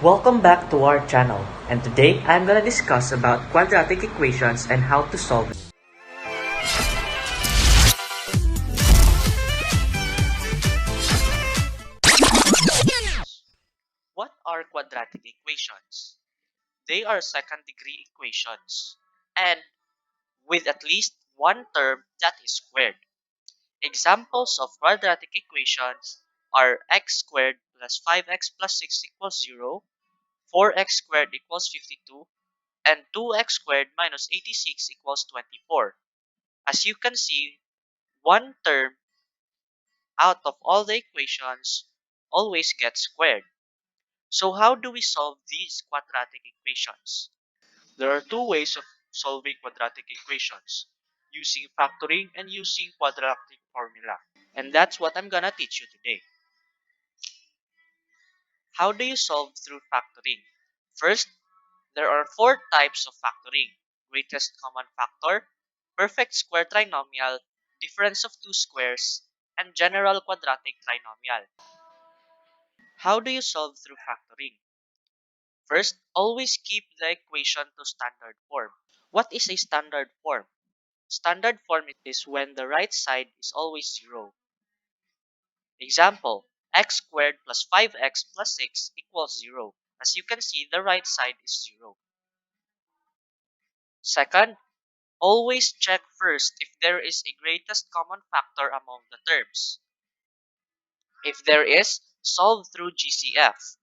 Welcome back to our channel, and today I'm gonna discuss about quadratic equations and how to solve it. What are quadratic equations? They are second-degree equations, and with at least one term that is squared. Examples of quadratic equations are x squared plus 5x plus 6 equals 0, 4x squared equals 52, and 2x squared minus 86 equals 24. As you can see, one term out of all the equations always gets squared. So how do we solve these quadratic equations? There are two ways of solving quadratic equations, using factoring and using quadratic formula. And that's what I'm gonna teach you today. How do you solve through factoring? First, there are four types of factoring: greatest common factor, perfect square trinomial, difference of two squares, and general quadratic trinomial. How do you solve through factoring? First, always keep the equation to standard form. What is a standard form? Standard form is when the right side is always 0. Example, x squared plus 5x plus 6 equals 0. As you can see, the right side is 0. Second, always check first if there is a greatest common factor among the terms. If there is, solve through GCF,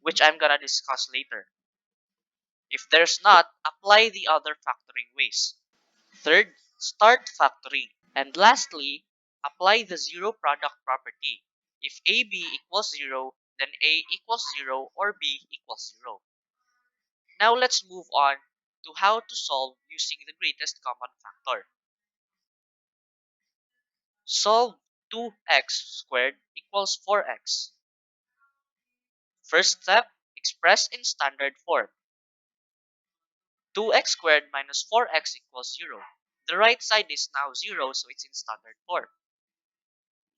which I'm gonna discuss later. If there's not, apply the other factoring ways. Third, start factoring. And lastly, apply the zero product property. If AB equals 0, then A equals 0 or B equals 0. Now let's move on to how to solve using the greatest common factor. Solve 2x squared equals 4x. First step, express in standard form. 2x squared minus 4x equals 0. The right side is now 0, so it's in standard form.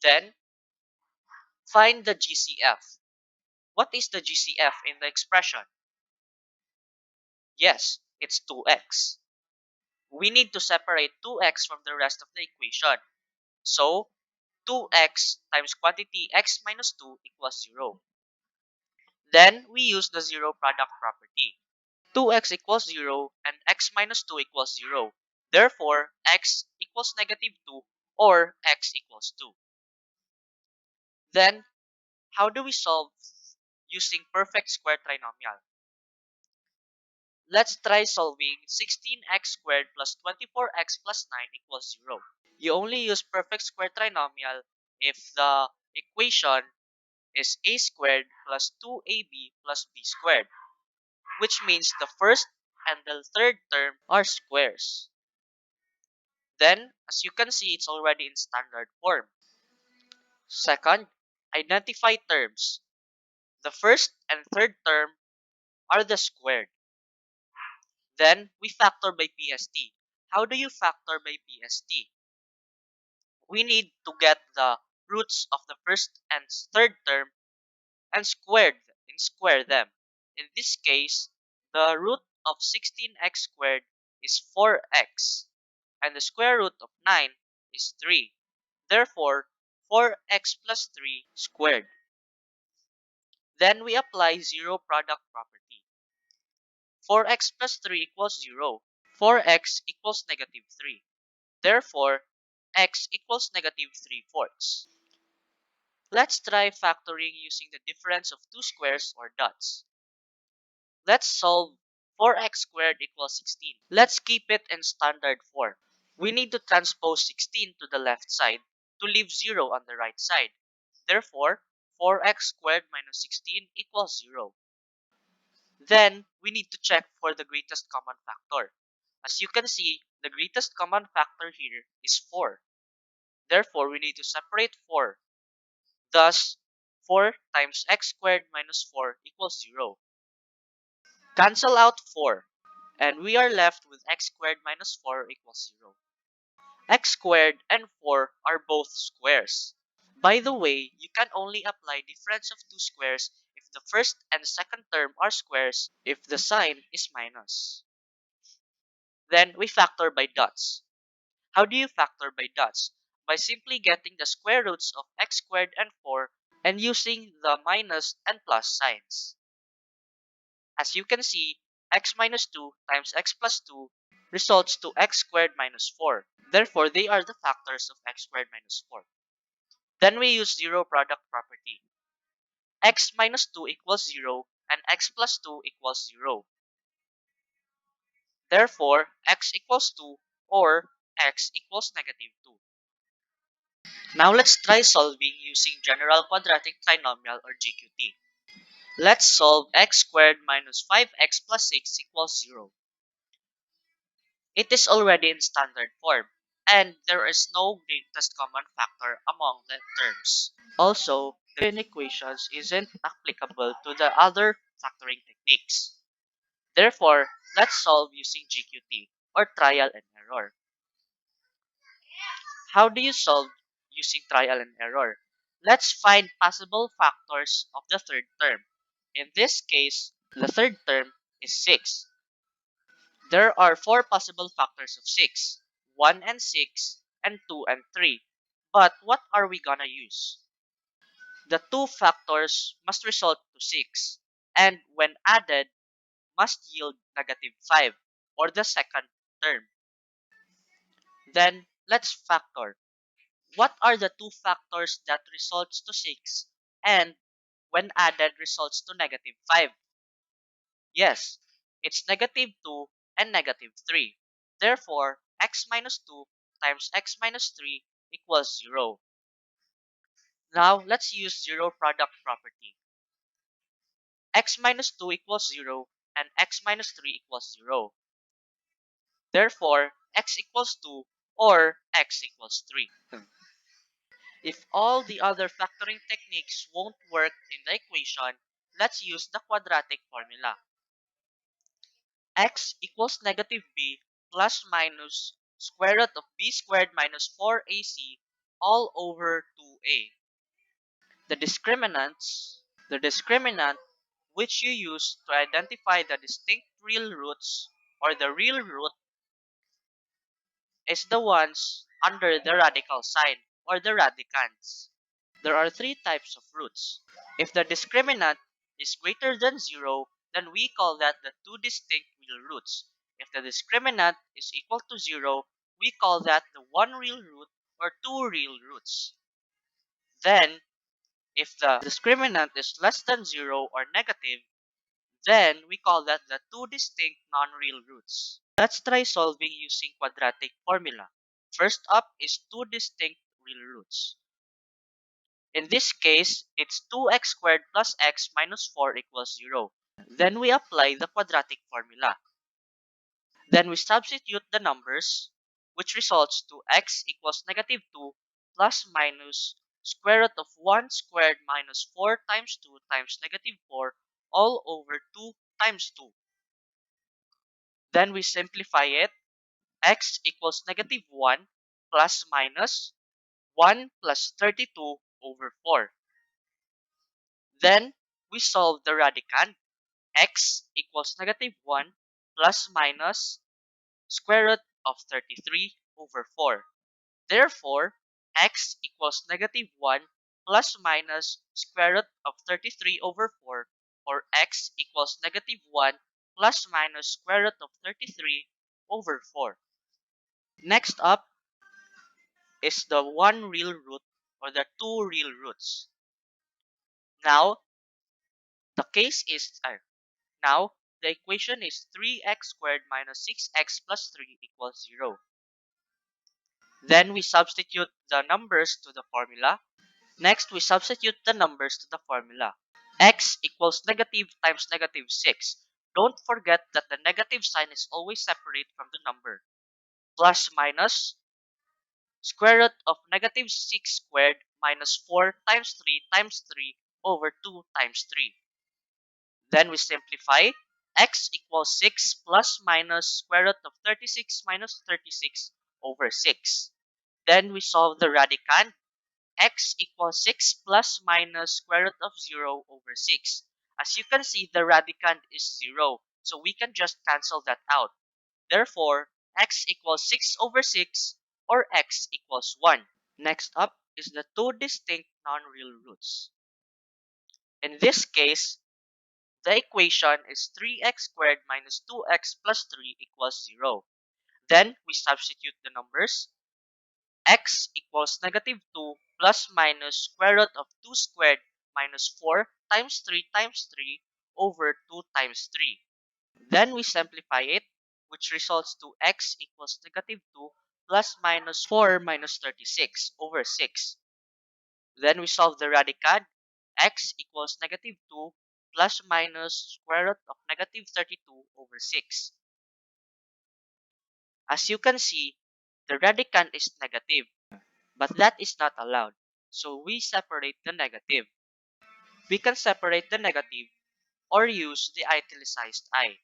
Then, find the GCF. What is the GCF in the expression? Yes, it's 2x. We need to separate 2x from the rest of the equation. So, 2x times quantity x minus 2 equals 0. Then, we use the zero product property. 2x equals 0 and x minus 2 equals 0. Therefore, x equals negative 2 or x equals 2. Then, how do we solve using perfect square trinomial? Let's try solving 16x squared plus 24x plus 9 equals 0. You only use perfect square trinomial if the equation is a squared plus 2ab plus b squared, which means the first and the third term are squares. Then, as you can see, it's already in standard form. Second, identify terms. The first and third term are the squared. Then, we factor by PST. How do you factor by PST? We need to get the roots of the first and third term and square them. In this case, the root of 16x squared is 4x, and the square root of 9 is 3. Therefore, 4x plus 3 squared. Then we apply zero product property. 4x plus 3 equals 0. 4x equals negative 3. Therefore, x equals negative 3/4. Let's try factoring using the difference of two squares or dots. Let's solve 4x squared equals 16. Let's keep it in standard form. We need to transpose 16 to the left side to leave 0 on the right side. Therefore, 4x squared minus 16 equals 0. Then, we need to check for the greatest common factor. As you can see, the greatest common factor here is 4. Therefore, we need to separate 4. Thus, 4 times x squared minus 4 equals 0. Cancel out 4, and we are left with x squared minus 4 equals 0. X squared and 4 are both squares. By the way, you can only apply difference of two squares if the first and second term are squares if the sign is minus. Then we factor by dots. How do you factor by dots? By simply getting the square roots of x squared and 4 and using the minus and plus signs. As you can see, x minus 2 times x plus 2 results to x squared minus 4. Therefore, they are the factors of x squared minus 4. Then we use zero product property. X minus 2 equals 0 and x plus 2 equals 0. Therefore, x equals 2 or x equals negative 2. Now let's try solving using general quadratic trinomial or GQT. Let's solve x squared minus 5x plus 6 equals 0. It is already in standard form, and there is no greatest common factor among the terms. Also, the given equations isn't applicable to the other factoring techniques. Therefore, let's solve using GQT or trial and error. How do you solve using trial and error? Let's find possible factors of the third term. In this case, the third term is 6. There are 4 possible factors of 6, 1 and 6, and 2 and 3. But what are we gonna use? The two factors must result to 6, and when added, must yield negative 5, or the second term. Then, let's factor. What are the two factors that results to 6, and when added results to negative 5? Yes, it's negative 2 and negative 3. Therefore, x minus 2 times x minus 3 equals 0. Now, let's use zero product property. X minus 2 equals 0 and x minus 3 equals 0. Therefore, x equals 2 or x equals 3. If all the other factoring techniques won't work in the equation, let's use the quadratic formula. X equals negative b plus minus square root of b squared minus 4ac all over 2a. The discriminant which you use to identify the distinct real roots or the real root is the ones under the radical sign or the radicands. There are 3 types of roots. If the discriminant is greater than 0, then we call that the two distinct real roots. If the discriminant is equal to 0, we call that the one real root or two real roots. Then, if the discriminant is less than 0 or negative, then we call that the two distinct non-real roots. Let's try solving using quadratic formula. First up is two distinct real roots. In this case, it's 2x squared plus x minus 4 equals 0. Then we apply the quadratic formula. Then we substitute the numbers, which results to x equals negative 2 plus minus square root of 1 squared minus 4 times 2 times negative 4 all over 2 times 2. Then we simplify it. X equals negative 1 plus minus 1 plus 32 over 4. Then we solve the radicand. X equals negative 1 plus minus square root of 33 over 4. Therefore, x equals negative 1 plus minus square root of 33 over 4, or x equals negative 1 plus minus square root of 33 over 4. Next up is the one real root or the two real roots. Now, the case is now the equation is 3x squared minus 6x plus 3 equals 0. Then we substitute the numbers to the formula. Next, we substitute the numbers to the formula. X equals negative times negative 6. Don't forget that the negative sign is always separate from the number. Plus minus square root of negative 6 squared minus 4 times 3 times 3 over 2 times 3. Then we simplify. X equals 6 plus minus square root of 36 minus 36 over 6. Then we solve the radicand. X equals 6 plus minus square root of 0 over 6. As you can see, the radicand is 0, so we can just cancel that out. Therefore, x equals 6 over 6 or x equals 1. Next up is the two distinct non-real roots. In this case, the equation is 3x squared minus 2x plus 3 equals 0. Then we substitute the numbers. X equals negative 2 plus minus square root of 2 squared minus 4 times 3 times 3 over 2 times 3. Then we simplify it, which results to x equals negative 2 plus minus 4 minus 36 over 6. Then we solve the radicand. X equals negative 2 plus minus square root of negative 32 over 6. As you can see, the radicand is negative, but that is not allowed. So we separate the negative. We can separate the negative or use the italicized I.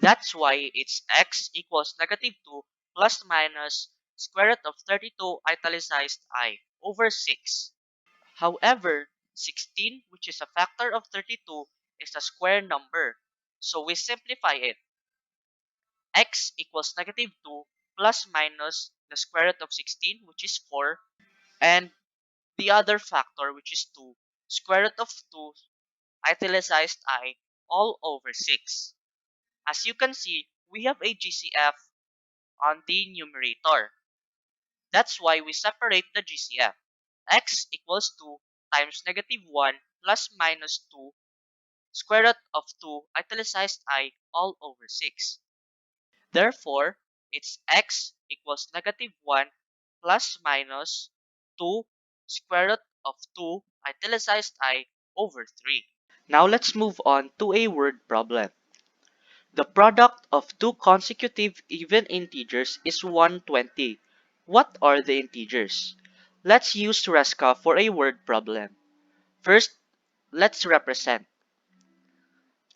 That's why it's x equals negative 2 plus minus square root of 32 italicized I over 6. However, 16, which is a factor of 32, is a square number. So we simplify it. X equals negative 2 plus minus the square root of 16, which is 4, and the other factor, which is 2, square root of 2 italicized I all over 6. As you can see, we have a GCF on the numerator. That's why we separate the GCF. X equals 2 times negative 1 plus minus 2 square root of 2 italicized I all over 6. Therefore, it's x equals negative 1 plus minus 2 square root of 2 italicized I over 3. Now let's move on to a word problem. The product of two consecutive even integers is 120. What are the integers? Let's use Resca for a word problem. First, let's represent.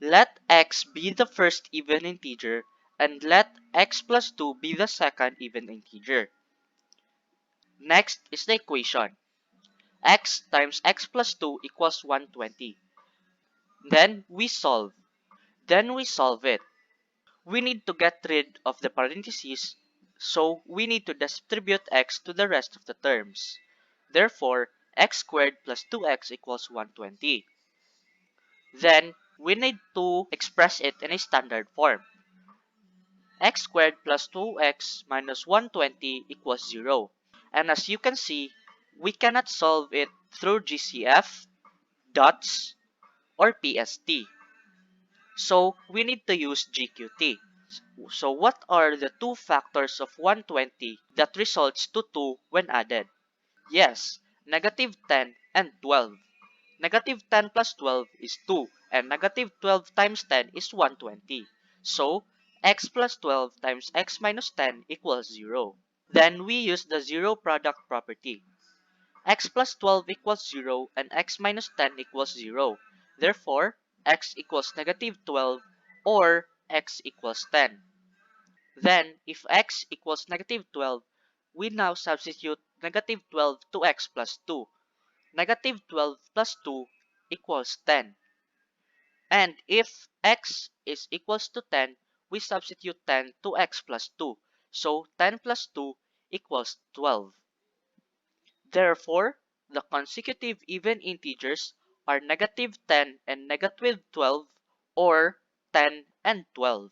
Let x be the first even integer and let x plus 2 be the second even integer. Next is the equation. X times x plus 2 equals 120. Then we solve. Then we solve it. We need to get rid of the parentheses, so we need to distribute x to the rest of the terms. Therefore, x squared plus 2x equals 120. Then, we need to express it in a standard form. X squared plus 2x minus 120 equals 0. And as you can see, we cannot solve it through GCF, dots, or PST. So, we need to use GQT. So, what are the two factors of 120 that results to 2 when added? Yes, negative 10 and 12. Negative 10 plus 12 is 2, and negative 12 times 10 is 120. So, x plus 12 times x minus 10 equals 0. Then we use the zero product property. X plus 12 equals 0 and x minus 10 equals 0. Therefore, x equals negative 12 or x equals 10. Then, if x equals negative 12, we now substitute negative 12 to x plus 2. Negative 12 plus 2 equals 10. And if x is equals to 10, we substitute 10 to x plus 2. So 10 plus 2 equals 12. Therefore, the consecutive even integers are negative 10 and negative 12 or 10 and 12.